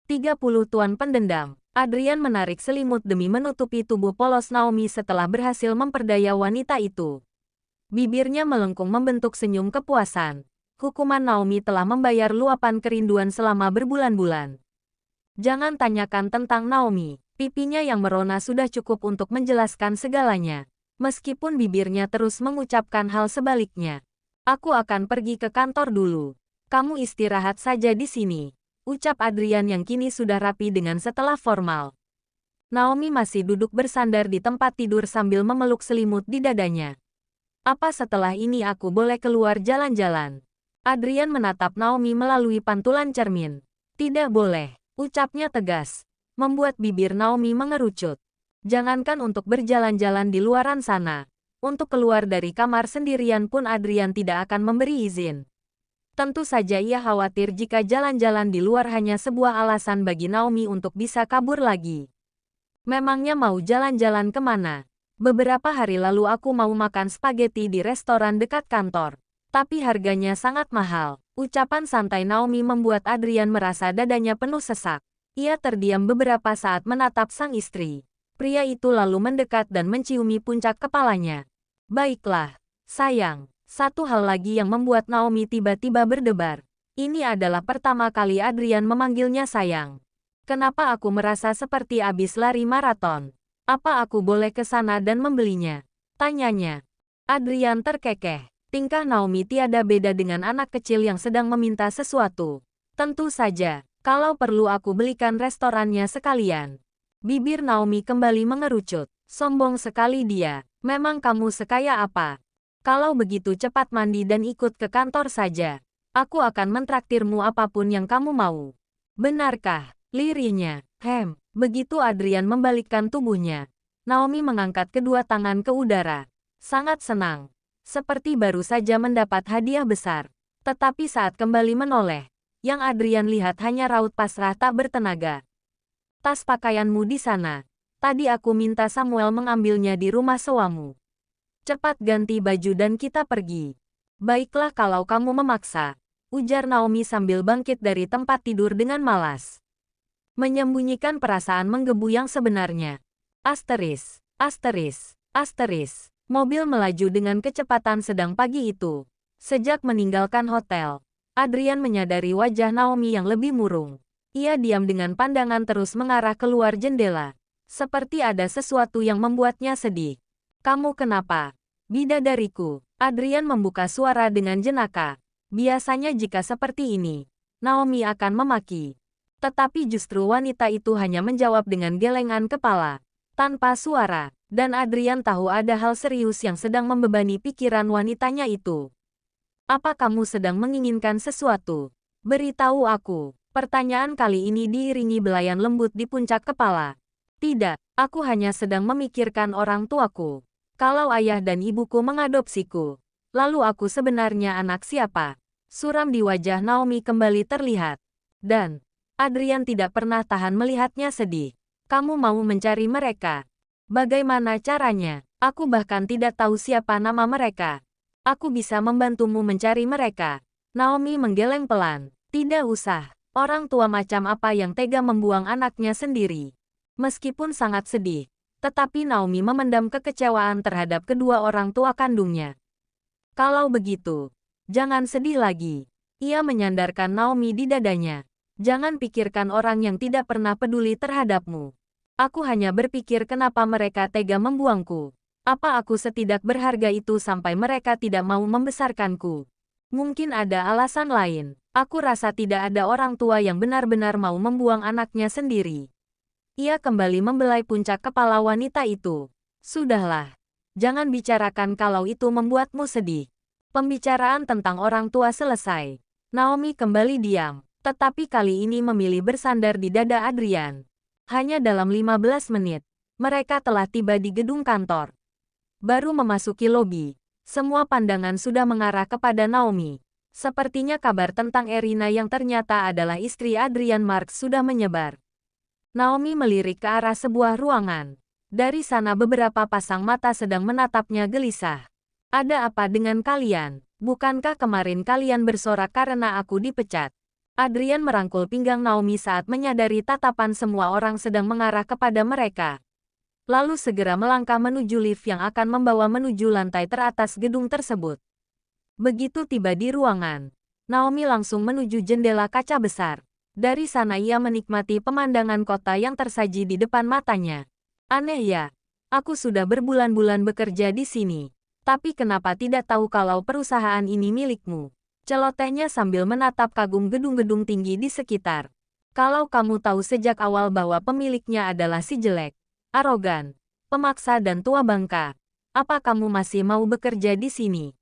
30 Tuan Pendendam. Adrian menarik selimut demi menutupi tubuh polos Naomi setelah berhasil memperdaya wanita itu. Bibirnya melengkung membentuk senyum kepuasan. Hukuman Naomi telah membayar luapan kerinduan selama berbulan-bulan. Jangan tanyakan tentang Naomi. Pipinya yang merona sudah cukup untuk menjelaskan segalanya. Meskipun bibirnya terus mengucapkan hal sebaliknya. Aku akan pergi ke kantor dulu. Kamu istirahat saja di sini. Ucap Adrian yang kini sudah rapi dengan setelah formal. Naomi masih duduk bersandar di tempat tidur sambil memeluk selimut di dadanya. Apa setelah ini aku boleh keluar jalan-jalan? Adrian menatap Naomi melalui pantulan cermin. Tidak boleh, ucapnya tegas. Membuat bibir Naomi mengerucut. Jangankan untuk berjalan-jalan di luaran sana. Untuk keluar dari kamar sendirian pun Adrian tidak akan memberi izin. Tentu saja ia khawatir jika jalan-jalan di luar hanya sebuah alasan bagi Naomi untuk bisa kabur lagi. Memangnya mau jalan-jalan kemana? Beberapa hari lalu aku mau makan spaghetti di restoran dekat kantor. Tapi harganya sangat mahal. Ucapan santai Naomi membuat Adrian merasa dadanya penuh sesak. Ia terdiam beberapa saat menatap sang istri. Pria itu lalu mendekat dan menciumi puncak kepalanya. Baiklah, sayang. Satu hal lagi yang membuat Naomi tiba-tiba berdebar. Ini adalah pertama kali Adrian memanggilnya sayang. Kenapa aku merasa seperti abis lari maraton? Apa aku boleh ke sana dan membelinya? Tanyanya. Adrian terkekeh. Tingkah Naomi tiada beda dengan anak kecil yang sedang meminta sesuatu. Tentu saja, kalau perlu aku belikan restorannya sekalian. Bibir Naomi kembali mengerucut. Sombong sekali dia. Memang kamu sekaya apa? Kalau begitu cepat mandi dan ikut ke kantor saja. Aku akan mentraktirmu apapun yang kamu mau. Benarkah? Lirihnya. Begitu Adrian membalikkan tubuhnya. Naomi mengangkat kedua tangan ke udara. Sangat senang. Seperti baru saja mendapat hadiah besar. Tetapi saat kembali menoleh, yang Adrian lihat hanya raut pasrah tak bertenaga. Tas pakaianmu di sana. Tadi aku minta Samuel mengambilnya di rumah sewamu. Cepat ganti baju dan kita pergi. Baiklah kalau kamu memaksa, ujar Naomi sambil bangkit dari tempat tidur dengan malas. Menyembunyikan perasaan menggebu yang sebenarnya. Asteris, asteris, asteris. Mobil melaju dengan kecepatan sedang pagi itu. Sejak meninggalkan hotel, Adrian menyadari wajah Naomi yang lebih murung. Ia diam dengan pandangan terus mengarah keluar jendela. Seperti ada sesuatu yang membuatnya sedih. Kamu kenapa? Bidadariku. Adrian membuka suara dengan jenaka. Biasanya jika seperti ini, Naomi akan memaki. Tetapi justru wanita itu hanya menjawab dengan gelengan kepala. Tanpa suara. Dan Adrian tahu ada hal serius yang sedang membebani pikiran wanitanya itu. Apa kamu sedang menginginkan sesuatu? Beritahu aku. Pertanyaan kali ini diiringi belayan lembut di puncak kepala. Tidak, aku hanya sedang memikirkan orang tuaku. Kalau ayah dan ibuku mengadopsiku, lalu aku sebenarnya anak siapa? Suram di wajah Naomi kembali terlihat. Dan Adrian tidak pernah tahan melihatnya sedih. Kamu mau mencari mereka? Bagaimana caranya? Aku bahkan tidak tahu siapa nama mereka. Aku bisa membantumu mencari mereka. Naomi menggeleng pelan. Tidak usah. Orang tua macam apa yang tega membuang anaknya sendiri? Meskipun sangat sedih, tetapi Naomi memendam kekecewaan terhadap kedua orang tua kandungnya. Kalau begitu, jangan sedih lagi. Ia menyandarkan Naomi di dadanya. Jangan pikirkan orang yang tidak pernah peduli terhadapmu. Aku hanya berpikir kenapa mereka tega membuangku. Apa aku setidak berharga itu sampai mereka tidak mau membesarkanku? Mungkin ada alasan lain. Aku rasa tidak ada orang tua yang benar-benar mau membuang anaknya sendiri. Ia kembali membelai puncak kepala wanita itu. Sudahlah. Jangan bicarakan kalau itu membuatmu sedih. Pembicaraan tentang orang tua selesai. Naomi kembali diam. Tetapi kali ini memilih bersandar di dada Adrian. Hanya dalam 15 menit, mereka telah tiba di gedung kantor. Baru memasuki lobi, semua pandangan sudah mengarah kepada Naomi. Sepertinya kabar tentang Erina yang ternyata adalah istri Adrian Marks sudah menyebar. Naomi melirik ke arah sebuah ruangan. Dari sana beberapa pasang mata sedang menatapnya gelisah. Ada apa dengan kalian? Bukankah kemarin kalian bersorak karena aku dipecat? Adrian merangkul pinggang Naomi saat menyadari tatapan semua orang sedang mengarah kepada mereka. Lalu segera melangkah menuju lift yang akan membawa menuju lantai teratas gedung tersebut. Begitu tiba di ruangan, Naomi langsung menuju jendela kaca besar. Dari sana ia menikmati pemandangan kota yang tersaji di depan matanya. Aneh ya, aku sudah berbulan-bulan bekerja di sini. Tapi kenapa tidak tahu kalau perusahaan ini milikmu? Celotehnya sambil menatap kagum gedung-gedung tinggi di sekitar. Kalau kamu tahu sejak awal bahwa pemiliknya adalah si jelek, arogan, pemaksa dan tua bangka, apa kamu masih mau bekerja di sini?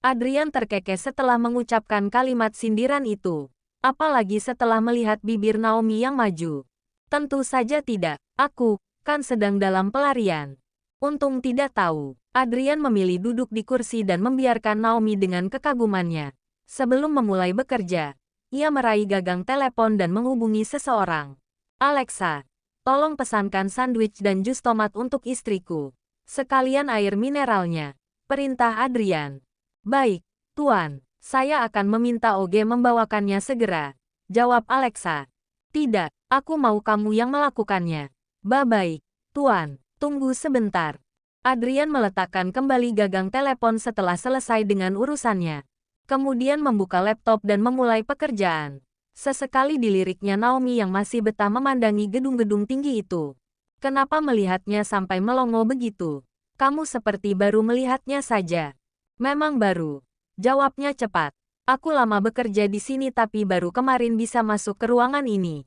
Adrian terkekeh setelah mengucapkan kalimat sindiran itu. Apalagi setelah melihat bibir Naomi yang maju. Tentu saja tidak, aku kan sedang dalam pelarian. Untung tidak tahu. Adrian memilih duduk di kursi dan membiarkan Naomi dengan kekagumannya. Sebelum memulai bekerja, ia meraih gagang telepon dan menghubungi seseorang. Alexa, tolong pesankan sandwich dan jus tomat untuk istriku. Sekalian air mineralnya. Perintah Adrian. Baik, Tuan. Saya akan meminta Oge membawakannya segera. Jawab Alexa. Tidak, aku mau kamu yang melakukannya. Baik, Tuan. Tunggu sebentar. Adrian meletakkan kembali gagang telepon setelah selesai dengan urusannya. Kemudian membuka laptop dan memulai pekerjaan. Sesekali diliriknya Naomi yang masih betah memandangi gedung-gedung tinggi itu. Kenapa melihatnya sampai melongo begitu? Kamu seperti baru melihatnya saja. Memang baru. Jawabnya cepat. Aku lama bekerja di sini tapi baru kemarin bisa masuk ke ruangan ini.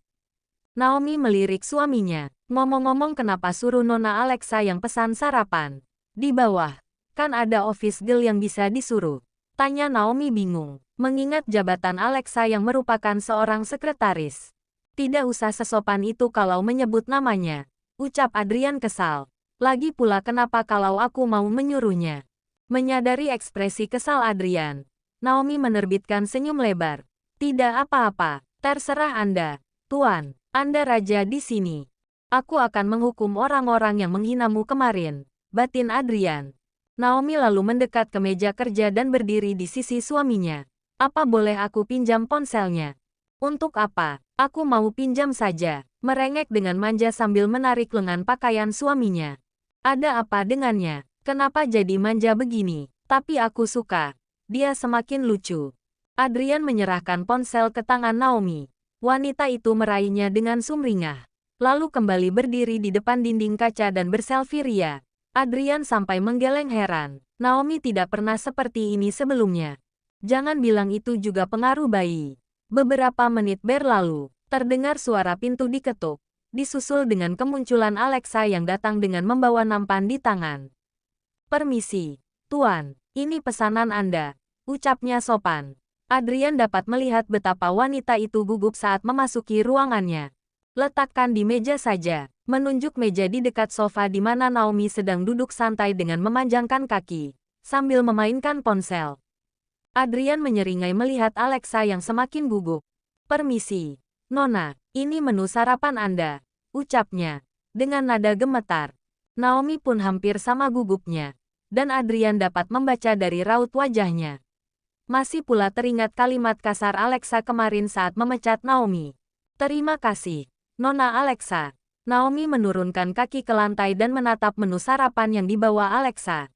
Naomi melirik suaminya. Ngomong-ngomong kenapa suruh Nona Alexa yang pesan sarapan? Di bawah. Kan ada office girl yang bisa disuruh. Tanya Naomi bingung, mengingat jabatan Alexa yang merupakan seorang sekretaris. Tidak usah sesopan itu kalau menyebut namanya. Ucap Adrian kesal. Lagi pula kenapa kalau aku mau menyuruhnya? Menyadari ekspresi kesal Adrian, Naomi menerbitkan senyum lebar. Tidak apa-apa, terserah Anda. Tuan, Anda raja di sini. Aku akan menghukum orang-orang yang menghinamu kemarin. Batin Adrian. Naomi lalu mendekat ke meja kerja dan berdiri di sisi suaminya. Apa boleh aku pinjam ponselnya? Untuk apa? Aku mau pinjam saja. Merengek dengan manja sambil menarik lengan pakaian suaminya. Ada apa dengannya? Kenapa jadi manja begini? Tapi aku suka. Dia semakin lucu. Adrian menyerahkan ponsel ke tangan Naomi. Wanita itu meraihnya dengan sumringah. Lalu kembali berdiri di depan dinding kaca dan berselfie ria. Adrian sampai menggeleng heran. Naomi tidak pernah seperti ini sebelumnya. Jangan bilang itu juga pengaruh bayi. Beberapa menit berlalu, terdengar suara pintu diketuk. Disusul dengan kemunculan Alexa yang datang dengan membawa nampan di tangan. Permisi, Tuan, ini pesanan Anda. Ucapnya sopan. Adrian dapat melihat betapa wanita itu gugup saat memasuki ruangannya. Letakkan di meja saja. Menunjuk meja di dekat sofa di mana Naomi sedang duduk santai dengan memanjangkan kaki, sambil memainkan ponsel. Adrian menyeringai melihat Alexa yang semakin gugup. Permisi, Nona, ini menu sarapan Anda, ucapnya, dengan nada gemetar. Naomi pun hampir sama gugupnya, dan Adrian dapat membaca dari raut wajahnya. Masih pula teringat kalimat kasar Alexa kemarin saat memecat Naomi. Terima kasih, Nona Alexa. Naomi menurunkan kaki ke lantai dan menatap menu sarapan yang dibawa Alexa.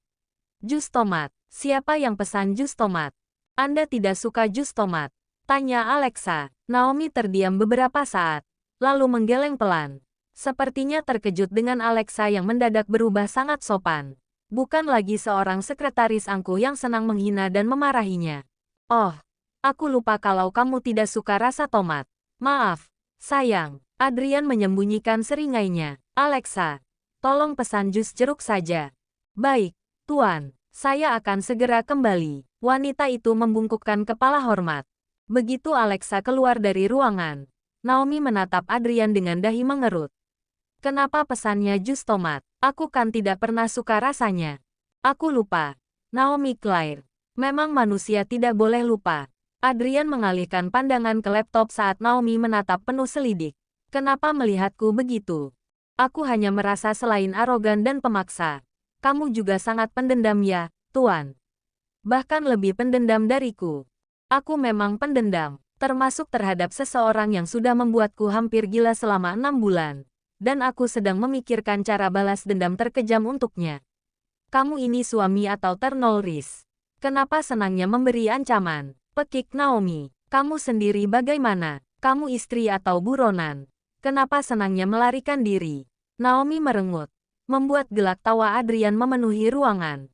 Jus tomat. Siapa yang pesan jus tomat? Anda tidak suka jus tomat? Tanya Alexa. Naomi terdiam beberapa saat, lalu menggeleng pelan. Sepertinya terkejut dengan Alexa yang mendadak berubah sangat sopan. Bukan lagi seorang sekretaris angkuh yang senang menghina dan memarahinya. Oh, aku lupa kalau kamu tidak suka rasa tomat. Maaf, sayang. Adrian menyembunyikan seringainya. Alexa, tolong pesan jus jeruk saja. Baik, Tuan, saya akan segera kembali. Wanita itu membungkukkan kepala hormat. Begitu Alexa keluar dari ruangan, Naomi menatap Adrian dengan dahi mengerut. Kenapa pesannya jus tomat? Aku kan tidak pernah suka rasanya. Aku lupa. Naomi Claire. Memang manusia tidak boleh lupa. Adrian mengalihkan pandangan ke laptop saat Naomi menatap penuh selidik. Kenapa melihatku begitu? Aku hanya merasa selain arogan dan pemaksa. Kamu juga sangat pendendam ya, Tuan. Bahkan lebih pendendam dariku. Aku memang pendendam. Termasuk terhadap seseorang yang sudah membuatku hampir gila selama 6 bulan. Dan aku sedang memikirkan cara balas dendam terkejam untuknya. Kamu ini suami atau ternoris? Kenapa senangnya memberi ancaman? Pekik Naomi. Kamu sendiri bagaimana? Kamu istri atau buronan? Kenapa senangnya melarikan diri? Naomi merengut, membuat gelak tawa Adrian memenuhi ruangan.